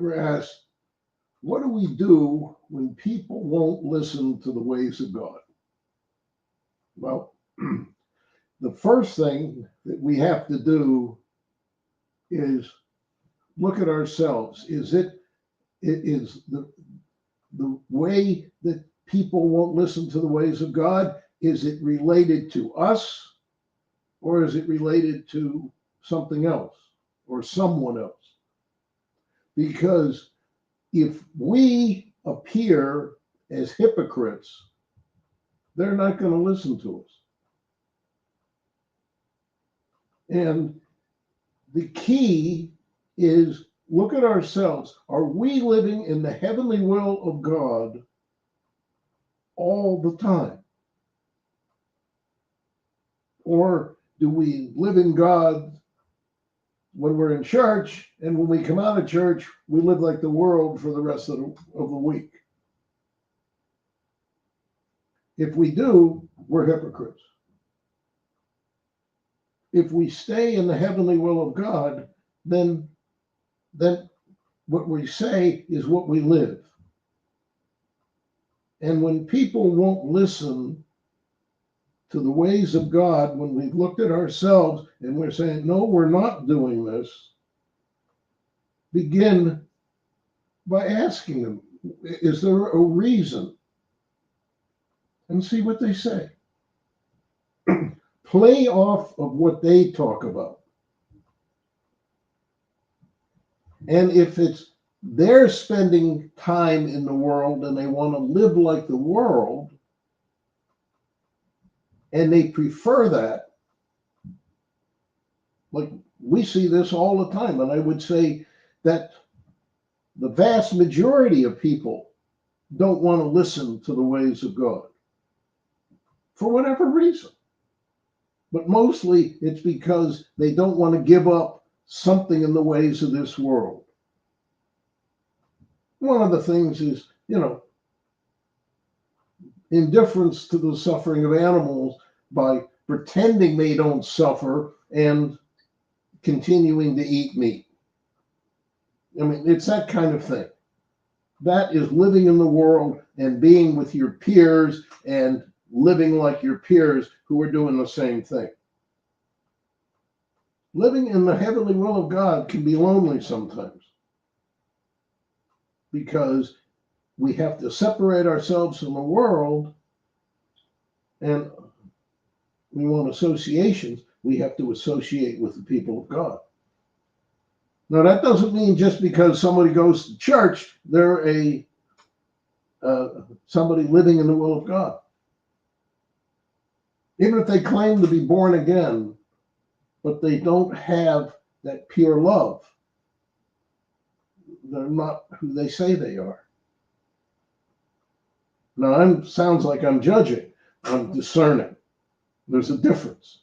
ever asked, what do we do when people won't listen to the ways of God? Well, the first thing that we have to do is look at ourselves. Is the way that people won't listen to the ways of God, is it related to us, or is it related to something else or someone else? Because if we appear as hypocrites, they're not going to listen to us. And the key is look at ourselves. Are we living in the heavenly will of God all the time? Or do we live in God when we're in church, and when we come out of church, we live like the world for the rest of the week? If we do, we're hypocrites. If we stay in the heavenly will of God, then what we say is what we live. And when people won't listen to the ways of God, when we've looked at ourselves and we're saying, no, we're not doing this, begin by asking them, is there a reason? And see what they say. Play off of what they talk about. And if it's they're spending time in the world and they want to live like the world, and they prefer that, like we see this all the time, and I would say that the vast majority of people don't want to listen to the ways of God for whatever reason. But mostly it's because they don't want to give up something in the ways of this world. One of the things is, indifference to the suffering of animals by pretending they don't suffer and continuing to eat meat. I mean, it's that kind of thing. That is living in the world and being with your peers and living like your peers who are doing the same thing. Living in the heavenly will of God can be lonely sometimes because we have to separate ourselves from the world, and we want associations. We have to associate with the people of God. Now, that doesn't mean just because somebody goes to church, they're somebody living in the will of God. Even if they claim to be born again, but they don't have that pure love, they're not who they say they are. Now, sounds like I'm judging. I'm discerning. There's a difference.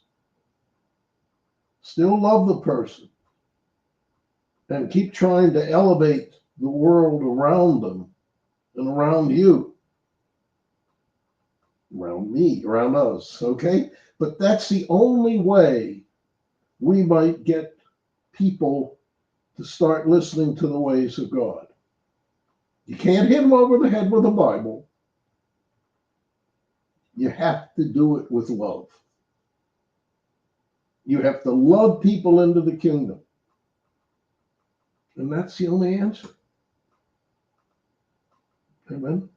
Still love the person and keep trying to elevate the world around them and around you, around me, around us, okay? But that's the only way we might get people to start listening to the ways of God. You can't hit them over the head with a Bible. You have to do it with love. You have to love people into the kingdom. And that's the only answer. Amen.